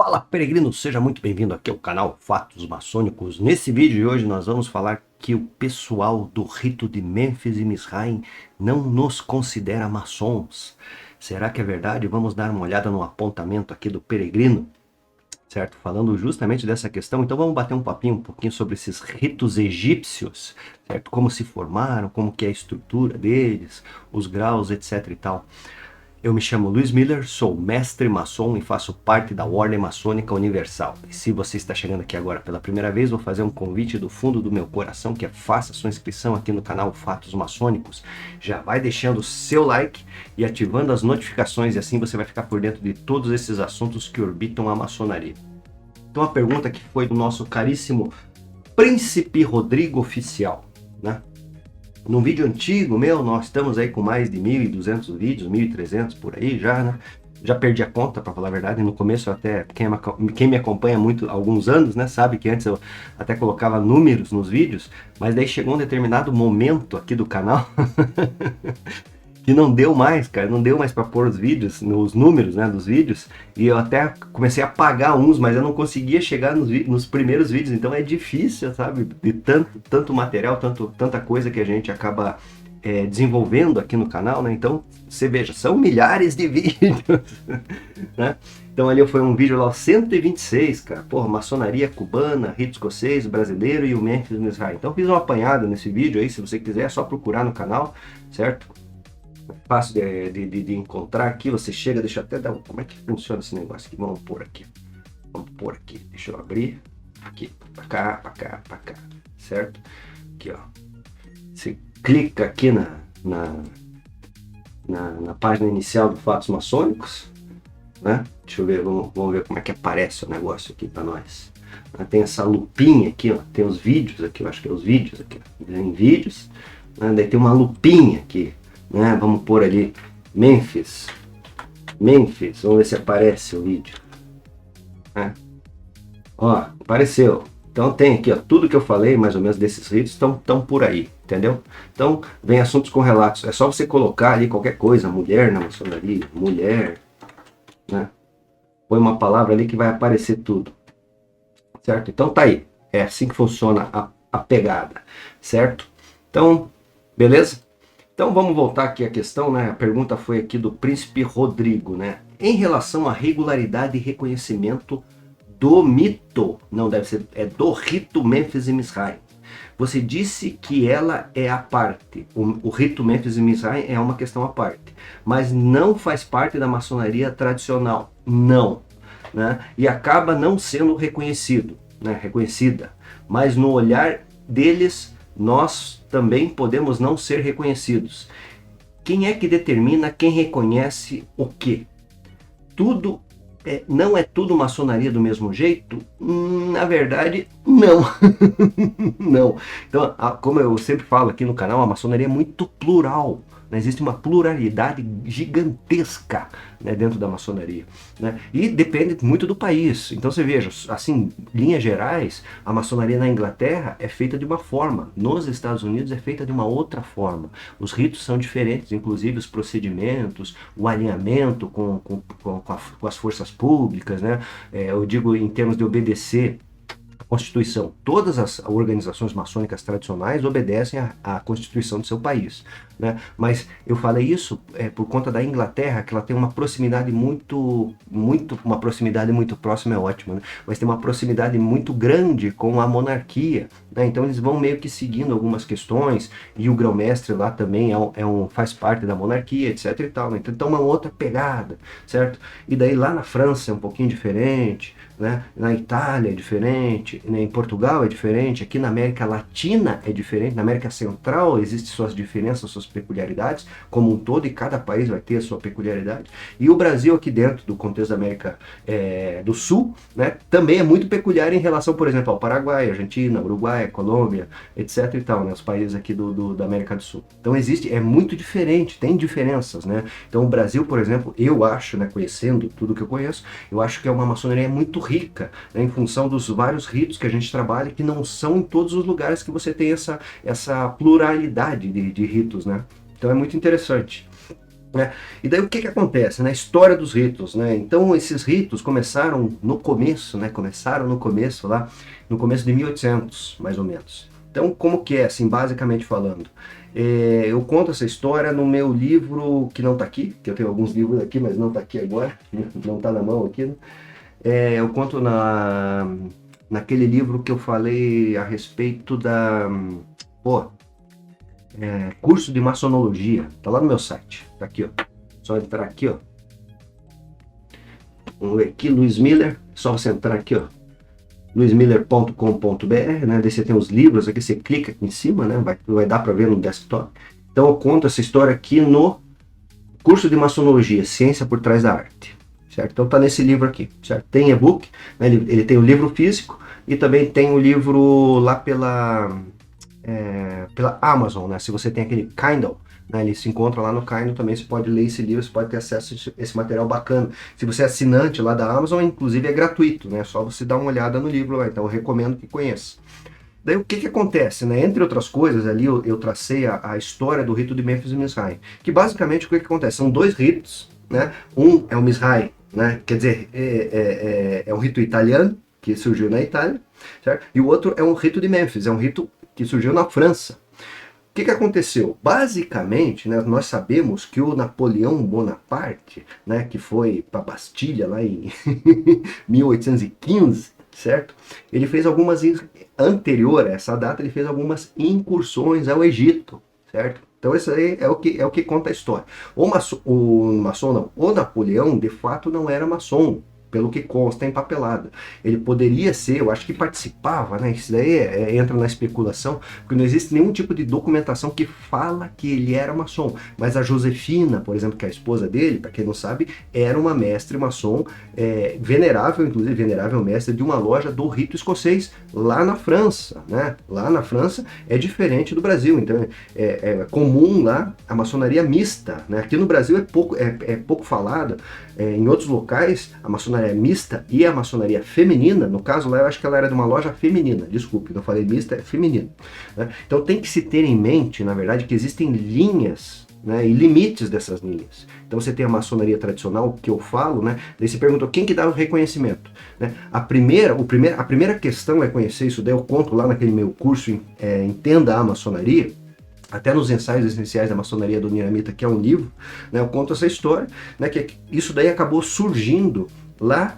Fala, peregrino, seja muito bem-vindo aqui ao canal Fatos Maçônicos. Nesse vídeo de hoje nós vamos falar que o pessoal do rito de Mênfis e Misraim não nos considera maçons. Será que é verdade? Vamos dar uma olhada no apontamento aqui do peregrino, certo? Falando justamente dessa questão. Então vamos bater um papinho um pouquinho sobre esses ritos egípcios, certo? Como se formaram, como que é a estrutura deles, os graus, etc e tal. Eu me chamo Luiz Miller, sou mestre maçom e faço parte da Ordem Maçônica Universal. E se você está chegando aqui agora pela primeira vez, vou fazer um convite do fundo do meu coração, que é faça sua inscrição aqui no canal Fatos Maçônicos. Já vai deixando o seu like e ativando as notificações, e assim você vai ficar por dentro de todos esses assuntos que orbitam a maçonaria. Então a pergunta que foi do nosso caríssimo Príncipe Rodrigo Oficial, né? Num vídeo antigo meu, nós estamos aí com mais de 1.200 vídeos, 1.300 por aí já, né? Já perdi a conta, para falar a verdade. No começo até, quem me acompanha muito há alguns anos, né, sabe que antes eu até colocava números nos vídeos, mas daí chegou um determinado momento aqui do canal que não deu mais, cara, não deu mais para pôr os vídeos, os números, né, dos vídeos, e eu até comecei a apagar uns, mas eu não conseguia chegar nos primeiros vídeos, então é difícil, sabe, de tanto material, tanta coisa que a gente acaba desenvolvendo aqui no canal, né, então você veja, são milhares de vídeos, né, então ali foi um vídeo lá, o 126, cara, porra, maçonaria cubana, rito escocês, brasileiro e o Mênfis no Israel. Então fiz uma apanhada nesse vídeo aí, se você quiser, é só procurar no canal, certo? Fácil de encontrar aqui, você chega, deixa eu até dar como é que funciona esse negócio aqui, vamos pôr aqui, deixa eu abrir, aqui, pra cá, certo? Aqui, ó, você clica aqui na página inicial do Fatos Maçônicos, né? Deixa eu ver, vamos ver como é que aparece o negócio aqui pra nós. Tem essa lupinha aqui, ó, tem os vídeos aqui, eu acho que é os vídeos aqui, tem vídeos, né? Daí tem uma lupinha aqui, né? Vamos pôr ali Mênfis, vamos ver se aparece o vídeo, né? Ó, apareceu. Então tem aqui, ó, tudo que eu falei mais ou menos desses ritos estão por aí, entendeu? Então vem assuntos correlatos, é só você colocar ali qualquer coisa, mulher na maçonaria, mulher, né? Põe uma palavra ali que vai aparecer tudo, certo? Então tá aí, é assim que funciona a pegada, certo? Então, beleza? Então vamos voltar aqui à questão, né? A pergunta foi aqui do Príncipe Rodrigo, né? Em relação à regularidade e reconhecimento do mito, não deve ser, é do rito Mênfis e Misraim. Você disse que ela é a parte, o rito Mênfis e Misraim é uma questão à parte, mas não faz parte da maçonaria tradicional, não, né? E acaba não sendo reconhecido, né? Reconhecida, mas no olhar deles nós também podemos não ser reconhecidos. Quem é que determina quem reconhece o quê? Tudo não é tudo maçonaria do mesmo jeito? Na verdade, não. Não. Então, como eu sempre falo aqui no canal, a maçonaria é muito plural. Né? Existe uma pluralidade gigantesca, né, dentro da maçonaria, né? E depende muito do país. Então você veja, assim, linhas gerais, a maçonaria na Inglaterra é feita de uma forma, nos Estados Unidos é feita de uma outra forma. Os ritos são diferentes, inclusive os procedimentos, o alinhamento com as forças públicas, né? Eu digo em termos de obedecer Constituição. Todas as organizações maçônicas tradicionais obedecem à Constituição do seu país, né? Mas eu falei isso por conta da Inglaterra, que ela tem uma proximidade uma proximidade muito próxima é ótima, né? Mas tem uma proximidade muito grande com a monarquia, né? Então eles vão meio que seguindo algumas questões, e o grão-mestre lá também faz parte da monarquia, etc e tal, né? Então é uma outra pegada, certo? E daí lá na França é um pouquinho diferente, né? Na Itália é diferente, né? Em Portugal é diferente, aqui na América Latina é diferente, na América Central existem suas diferenças, suas peculiaridades, como um todo, e cada país vai ter a sua peculiaridade. E o Brasil aqui dentro do contexto da América do Sul, né? Também é muito peculiar em relação, por exemplo, ao Paraguai, Argentina, Uruguai, Colômbia, etc e tal, né? Os países aqui da América do Sul. Então é muito diferente, tem diferenças, né? Então o Brasil, por exemplo, eu acho, né, conhecendo tudo que eu conheço, eu acho que é uma maçonaria muito rica, né, em função dos vários ritos que a gente trabalha, que não são em todos os lugares que você tem essa pluralidade de ritos, né? Então é muito interessante. né? E daí o que acontece? Na história dos ritos, né? Então esses ritos começaram no começo, né? Começaram no começo lá, no começo de 1800, mais ou menos. Então como que é, assim, basicamente falando? Eu conto essa história no meu livro, que não está aqui, que eu tenho alguns livros aqui, mas não está aqui agora, não está na mão aqui, né? Eu conto naquele livro que eu falei a respeito da... Pô, curso de maçonologia, tá lá no meu site, tá aqui, ó. Só entrar aqui, ó. Vamos ver aqui, Luiz Miller, só você entrar aqui, ó. luismiller.com.br, né? Daí você tem os livros aqui, você clica aqui em cima, né? Vai dar para ver no desktop. Então eu conto essa história aqui no curso de maçonologia, Ciência por Trás da Arte, certo? Então tá nesse livro aqui, certo? Tem e-book, né? Ele tem o livro físico e também tem o livro lá pela Amazon, né? Se você tem aquele Kindle, né? Ele se encontra lá no Kindle também, você pode ler esse livro, você pode ter acesso a esse material bacana. Se você é assinante lá da Amazon, inclusive é gratuito, né? É só você dar uma olhada no livro lá, então eu recomendo que conheça. Daí o que acontece, né? Entre outras coisas, ali eu tracei a história do rito de Memphis e Mizrahi, que basicamente o que acontece? São dois ritos, né? Um é o Mizrahi, né? Quer dizer, é um rito italiano, que surgiu na Itália, certo? E o outro é um rito de Memphis, é um rito que surgiu na França. O que aconteceu? Basicamente, né, nós sabemos que o Napoleão Bonaparte, né, que foi para Bastilha lá em 1815, certo? Ele fez anterior a essa data, ele fez algumas incursões ao Egito, certo? Então isso aí é o que conta a história. O Napoleão, de fato, não era maçom, pelo que consta em papelada. Ele poderia ser, eu acho que participava, né? Isso daí entra na especulação, porque não existe nenhum tipo de documentação que fala que ele era maçom. Mas a Josefina, por exemplo, que é a esposa dele, para quem não sabe, era uma mestre maçom, venerável, inclusive venerável mestre de uma loja do rito escocês, lá na França, né? Lá na França é diferente do Brasil, então é comum lá a maçonaria mista, né? Aqui no Brasil é pouco falada, em outros locais a maçonaria mista e a maçonaria feminina, no caso lá eu acho que ela era de uma loja feminina, desculpe, não falei mista, é feminina, né? Então tem que se ter em mente, na verdade, que existem linhas, né, e limites dessas linhas. Então você tem a maçonaria tradicional, que eu falo, né? Daí você perguntou quem que dá o reconhecimento, né? A primeira questão é conhecer isso, daí eu conto lá naquele meu curso, Entenda a Maçonaria, até nos ensaios essenciais da maçonaria do Niramita, que é um livro, né, eu conto essa história, né, que isso daí acabou surgindo lá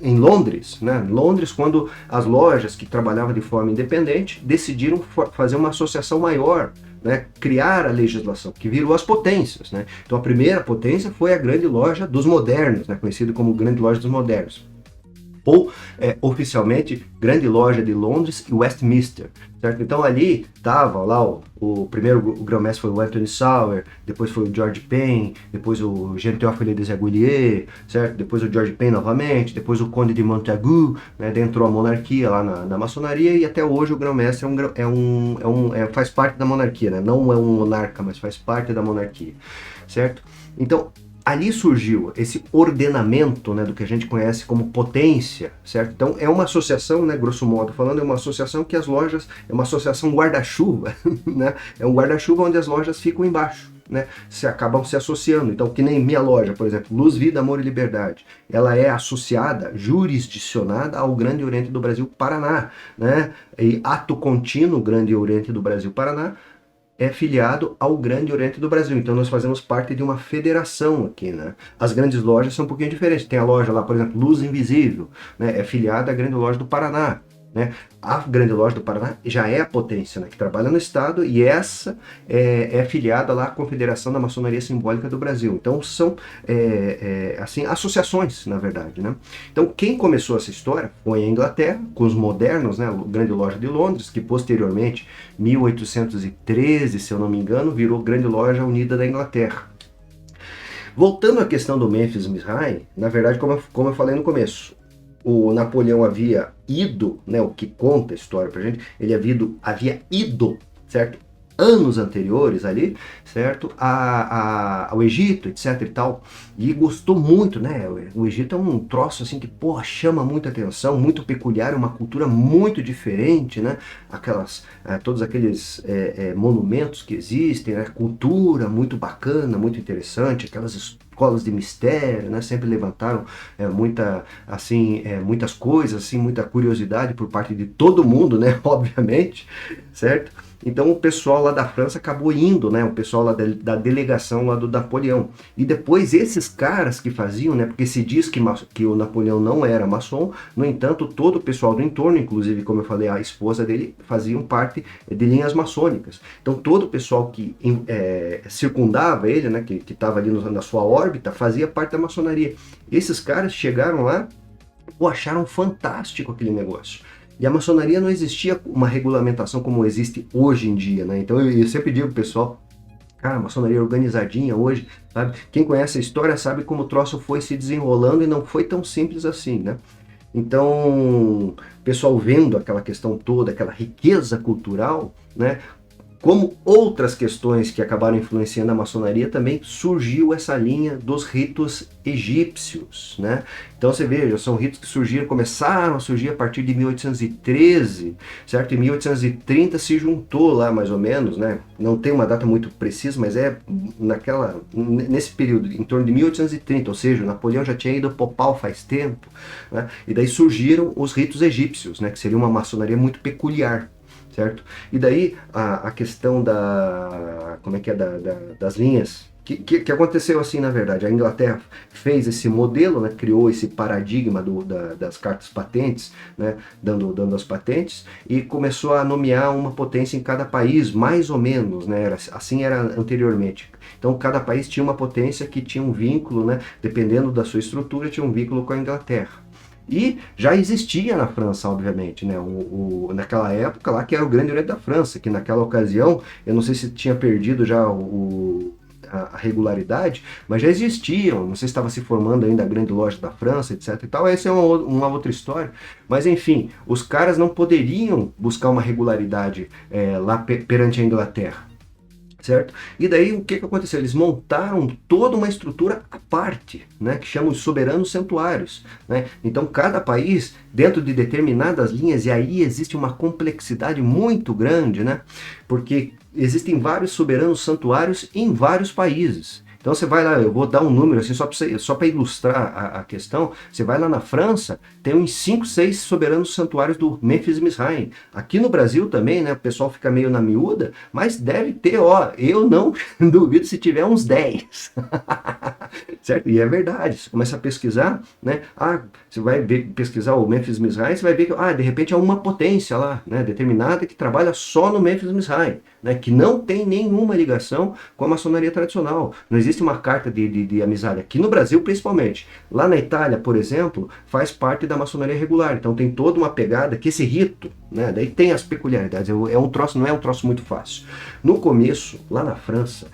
em Londres, né? Londres, quando as lojas que trabalhavam de forma independente decidiram fazer uma associação maior, né? Criar a legislação, que virou as potências, né? Então a primeira potência foi a Grande Loja dos Modernos, né? Conhecido como Grande Loja dos Modernos, ou oficialmente Grande Loja de Londres e Westminster, certo? Então ali estava lá o primeiro grão-mestre foi o Anthony Sauer, depois foi o George Payne, depois o Jean Théophile des Aiguilliers, certo? Depois o George Payne novamente, depois o Conde de Montagu, né? Entrou a monarquia lá na maçonaria e até hoje o grão-mestre faz parte da monarquia, né? Não é um monarca, mas faz parte da monarquia, certo? Então ali surgiu esse ordenamento, né, do que a gente conhece como potência, certo? Então é uma associação, né, grosso modo falando, é uma associação que as lojas, é uma associação guarda-chuva, né? É um guarda-chuva onde as lojas ficam embaixo, né? Acabam se associando. Então, que nem minha loja, por exemplo, Luz, Vida, Amor e Liberdade, ela é associada, jurisdicionada ao Grande Oriente do Brasil Paraná, né? E Ato Contínuo, Grande Oriente do Brasil Paraná, é filiado ao Grande Oriente do Brasil. Então nós fazemos parte de uma federação aqui, né? As grandes lojas são um pouquinho diferentes. Tem a loja lá, por exemplo, Luz Invisível, né? É filiada à Grande Loja do Paraná, né? A Grande Loja do Paraná já é a potência, né, que trabalha no Estado, e essa é filiada lá à Confederação da Maçonaria Simbólica do Brasil. Então são assim, associações, na verdade, né? Então quem começou essa história foi a Inglaterra, com os modernos, né, a Grande Loja de Londres, que posteriormente, 1813, se eu não me engano, virou Grande Loja Unida da Inglaterra. Voltando à questão do Memphis Mizrahi, na verdade, como eu falei no começo, o Napoleão havia ido, né, o que conta a história pra gente, ele havia ido, certo? anos anteriores ali, certo? Ao Egito, etc e tal, e gostou muito, né? O Egito é um troço assim que, porra, chama muita atenção, muito peculiar, uma cultura muito diferente, né? Todos aqueles monumentos que existem, né? Cultura muito bacana, muito interessante, aquelas escolas de mistério, né? Sempre levantaram muitas coisas, assim, muita curiosidade por parte de todo mundo, né? Obviamente, certo? Então o pessoal lá da França acabou indo, né? O pessoal lá da delegação lá do Napoleão. E depois esses caras que faziam, né? Porque se diz que o Napoleão não era maçom, no entanto, todo o pessoal do entorno, inclusive, como eu falei, a esposa dele, faziam parte de linhas maçônicas. Então todo o pessoal que circundava ele, né? Que estava ali na sua órbita, fazia parte da maçonaria. Esses caras chegaram lá, acharam fantástico aquele negócio. E a maçonaria não existia uma regulamentação como existe hoje em dia, né? Então eu sempre digo pro pessoal, cara, a maçonaria é organizadinha hoje, sabe? Quem conhece a história sabe como o troço foi se desenrolando e não foi tão simples assim, né? Então, o pessoal vendo aquela questão toda, aquela riqueza cultural, né? Como outras questões que acabaram influenciando a maçonaria, também surgiu essa linha dos ritos egípcios, né? Então você veja, são ritos que começaram a surgir a partir de 1813, certo? Em 1830 se juntou lá mais ou menos, né? Não tem uma data muito precisa, mas nesse período, em torno de 1830, ou seja, o Napoleão já tinha ido popal faz tempo, né? E daí surgiram os ritos egípcios, né? Que seria uma maçonaria muito peculiar. Certo? E daí a questão das linhas, que aconteceu assim na verdade, a Inglaterra fez esse modelo, né, criou esse paradigma das cartas patentes, né, dando as patentes, e começou a nomear uma potência em cada país, mais ou menos, né, assim era anteriormente. Então cada país tinha uma potência que tinha um vínculo, né, dependendo da sua estrutura, tinha um vínculo com a Inglaterra. E já existia na França, obviamente, né? Naquela época lá, que era o Grande Oriente da França, que naquela ocasião, eu não sei se tinha perdido já a regularidade, mas já existiam, não sei se estava se formando ainda a Grande Loja da França, etc e tal, essa é uma outra história. Mas enfim, os caras não poderiam buscar uma regularidade lá perante a Inglaterra. Certo? E daí o que aconteceu? Eles montaram toda uma estrutura à parte, né, que chamam de soberanos santuários, né? Então cada país, dentro de determinadas linhas, e aí existe uma complexidade muito grande, né? Porque existem vários soberanos santuários em vários países. Então você vai lá, eu vou dar um número assim só para ilustrar a questão. Você vai lá na França, tem uns 5, 6 soberanos santuários do Memphis Misraim. Aqui no Brasil também, né, o pessoal fica meio na miúda, mas deve ter, ó, eu não duvido se tiver uns 10. Certo? E é verdade, você começa a pesquisar, né? Você vai pesquisar o Memphis Misraim, você vai ver que, de repente é uma potência lá, né, determinada que trabalha só no Memphis Misraim, né, que não tem nenhuma ligação com a maçonaria tradicional. Não existe uma carta de amizade aqui no Brasil, principalmente. Lá na Itália, por exemplo, faz parte da maçonaria regular. Então tem toda uma pegada que esse rito, né, daí tem as peculiaridades. Não é um troço muito fácil. No começo, lá na França,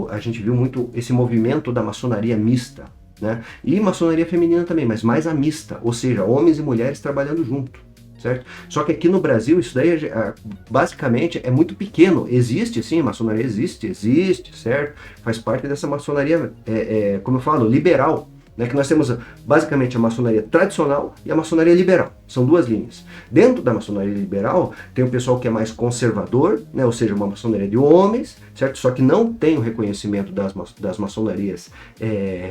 a gente viu muito esse movimento da maçonaria mista, né? E maçonaria feminina também, mas mais a mista, ou seja, homens e mulheres trabalhando junto. Certo? Só que aqui no Brasil isso daí basicamente é muito pequeno. Existe sim, a maçonaria existe, certo? Faz parte dessa maçonaria, como eu falo, liberal, né? Que nós temos basicamente a maçonaria tradicional e a maçonaria liberal. São duas linhas. Dentro da maçonaria liberal tem o pessoal que é mais conservador, né? Ou seja, uma maçonaria de homens, certo? Só que não tem o reconhecimento das maçonarias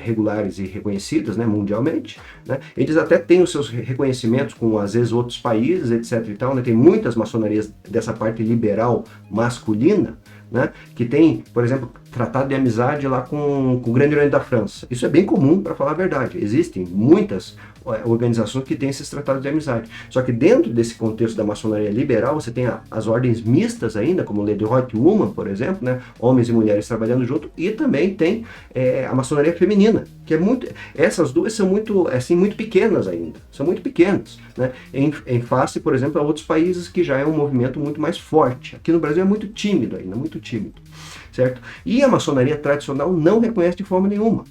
regulares e reconhecidas, né? Mundialmente, né? Eles até têm os seus reconhecimentos com, às vezes, outros países, etc. e tal, né? Tem muitas maçonarias dessa parte liberal masculina, né, que tem, por exemplo, tratado de amizade lá com o Grande Oriente da França. Isso é bem comum, para falar a verdade. Existem muitas organizações que têm esses tratados de amizade. Só que dentro desse contexto da maçonaria liberal, você tem as ordens mistas ainda, como o Lady Hot Woman, por exemplo, né, homens e mulheres trabalhando junto, e também tem a maçonaria feminina, que é muito... Essas duas são muito, assim, muito pequenas ainda. São muito pequenas, né, em face, por exemplo, a outros países que já é um movimento muito mais forte. Aqui no Brasil é muito tímido ainda, muito tímido, certo? E a maçonaria tradicional não reconhece de forma nenhuma.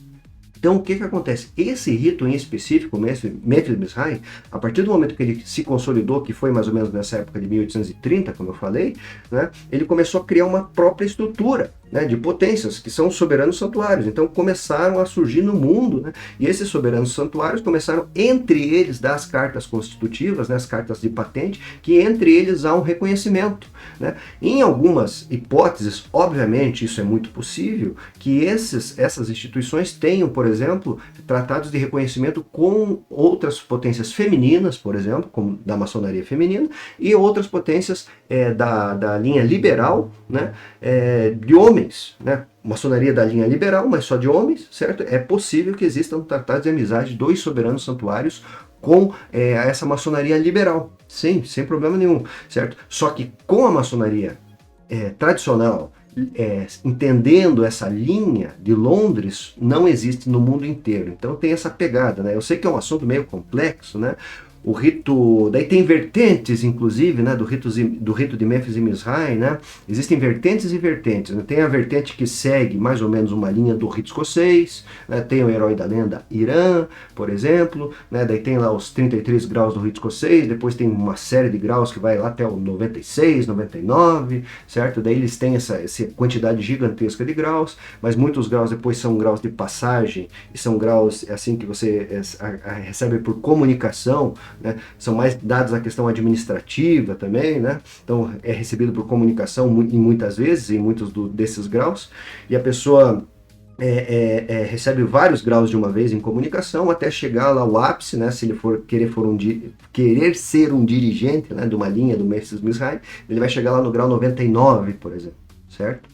Então, o que acontece? Esse rito em específico, Memphis Mizrahi, a partir do momento que ele se consolidou, que foi mais ou menos nessa época de 1830, como eu falei, né, ele começou a criar uma própria estrutura, né, de potências, que são os soberanos santuários. Então, começaram a surgir no mundo, né, e esses soberanos santuários começaram, entre eles, das cartas constitutivas, né, as cartas de patente, que entre eles há um reconhecimento. Né? Em algumas hipóteses, obviamente, isso é muito possível, que essas instituições tenham, por exemplo, tratados de reconhecimento com outras potências femininas, por exemplo, como da maçonaria feminina, e outras potências da linha liberal, né, de homens, né? Maçonaria da linha liberal, mas só de homens, certo? É possível que existam tratados de amizade dos soberanos santuários com essa maçonaria liberal. Sim, sem problema nenhum, certo? Só que com a maçonaria tradicional, entendendo essa linha de Londres, não existe no mundo inteiro. Então tem essa pegada, né? Eu sei que é um assunto meio complexo, né? O rito, daí tem vertentes, inclusive, né, do rito de Memphis e Mizrahi, né? Existem vertentes e vertentes, né? Tem a vertente que segue mais ou menos uma linha do rito escocês, né? Tem o herói da lenda Irã, por exemplo, né? Daí tem lá os 33 graus do rito escocês, depois tem uma série de graus que vai lá até o 96, 99, certo? Daí eles têm essa quantidade gigantesca de graus, mas muitos graus depois são graus de passagem, e são graus assim que você recebe por comunicação, né? São mais dados à questão administrativa também, né? Então é recebido por comunicação muitas vezes, em muitos desses graus, e a pessoa recebe vários graus de uma vez em comunicação até chegar lá ao ápice, né? Se ele querer ser um dirigente, né, de uma linha do Memphis Mizrahi, ele vai chegar lá no grau 99, por exemplo, certo?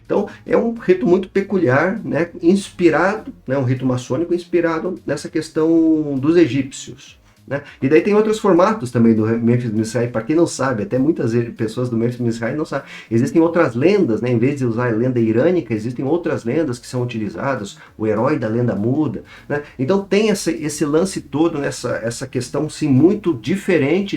Então é um rito muito peculiar, né, inspirado, né, um rito maçônico inspirado nessa questão dos egípcios. Né? E daí tem outros formatos também do Memphis Mizrahi, para quem não sabe, até muitas pessoas do Memphis Mizrahi não sabem, existem outras lendas, né? Em vez de usar a lenda irânica, existem outras lendas que são utilizadas, o herói da lenda muda, né? Então tem esse lance todo, essa questão sim, muito diferente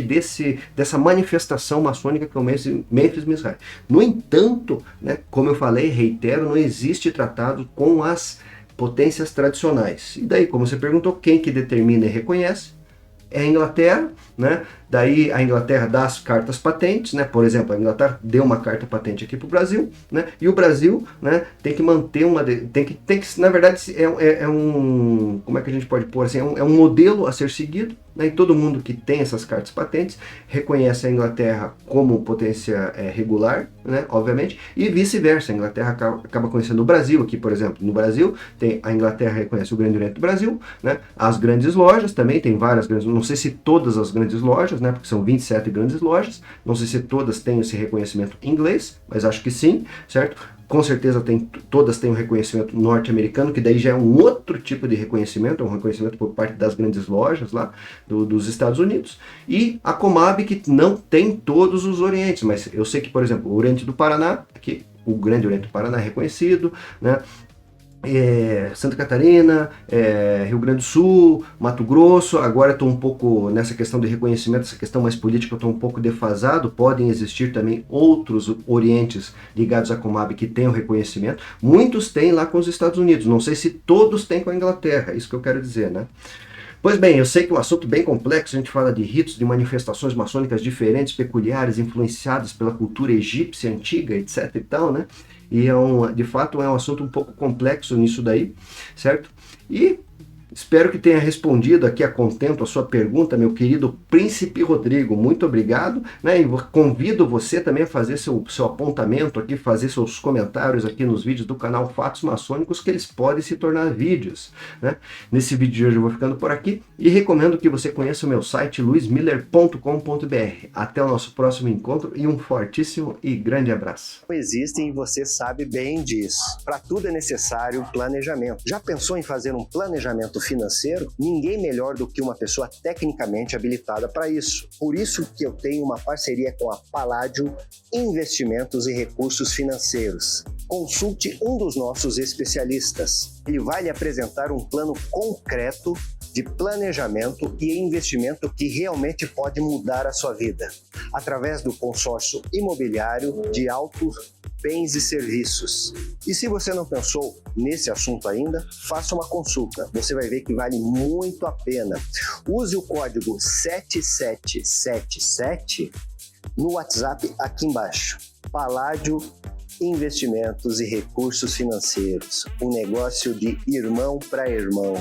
dessa manifestação maçônica que é o Memphis Mizrahi. No entanto, né, como eu falei, reitero, não existe tratado com as potências tradicionais. E daí, como você perguntou, quem que determina e reconhece? É a Inglaterra, né? Daí a Inglaterra dá as cartas patentes, né? Por exemplo, a Inglaterra deu uma carta patente aqui para o Brasil, né? E o Brasil, né, tem que manter tem que na verdade como é que a gente pode pôr assim, é um modelo a ser seguido, né? E todo mundo que tem essas cartas patentes reconhece a Inglaterra como potência regular, né? Obviamente, e vice-versa, a Inglaterra acaba conhecendo o Brasil aqui, por exemplo. No Brasil, a Inglaterra reconhece o Grande Oriente do Brasil, né? As grandes lojas também, tem várias grandes, não sei se todas as grandes lojas, né, porque são 27 grandes lojas, não sei se todas têm esse reconhecimento em inglês, mas acho que sim, certo? Com certeza todas têm um reconhecimento norte-americano, que daí já é um outro tipo de reconhecimento, é um reconhecimento por parte das grandes lojas lá dos Estados Unidos, e a Comab, que não tem todos os orientes, mas eu sei que, por exemplo, o Oriente do Paraná, aqui, o Grande Oriente do Paraná é reconhecido, né? Santa Catarina, Rio Grande do Sul, Mato Grosso. Agora estou um pouco nessa questão de reconhecimento, essa questão mais política, eu estou um pouco defasado. Podem existir também outros orientes ligados à Comab que tenham reconhecimento. Muitos têm lá com os Estados Unidos, não sei se todos têm com a Inglaterra, é isso que eu quero dizer, né? Pois bem, eu sei que é um assunto bem complexo, a gente fala de ritos, de manifestações maçônicas diferentes, peculiares, influenciadas pela cultura egípcia antiga, etc e tal, né? E de fato é um assunto um pouco complexo nisso daí, certo? E espero que tenha respondido aqui a contento a sua pergunta, meu querido Príncipe Rodrigo. Muito obrigado, né? E convido você também a fazer seu apontamento aqui, fazer seus comentários aqui nos vídeos do canal Fatos Maçônicos, que eles podem se tornar vídeos, né? Nesse vídeo de hoje eu vou ficando por aqui e recomendo que você conheça o meu site luismiller.com.br. Até o nosso próximo encontro e um fortíssimo e grande abraço. Existem e você sabe bem disso. Para tudo é necessário planejamento. Já pensou em fazer um planejamento financeiro? Ninguém melhor do que uma pessoa tecnicamente habilitada para isso. Por isso que eu tenho uma parceria com a Palladio Investimentos e Recursos Financeiros. Consulte um dos nossos especialistas. Ele vai lhe apresentar um plano concreto de planejamento e investimento que realmente pode mudar a sua vida. Através do consórcio imobiliário de alto bens e serviços. E se você não pensou nesse assunto ainda, faça uma consulta. Você vai ver que vale muito a pena. Use o código 7777 no WhatsApp aqui embaixo. Palladio Investimentos e Recursos Financeiros. Um negócio de irmão para irmão.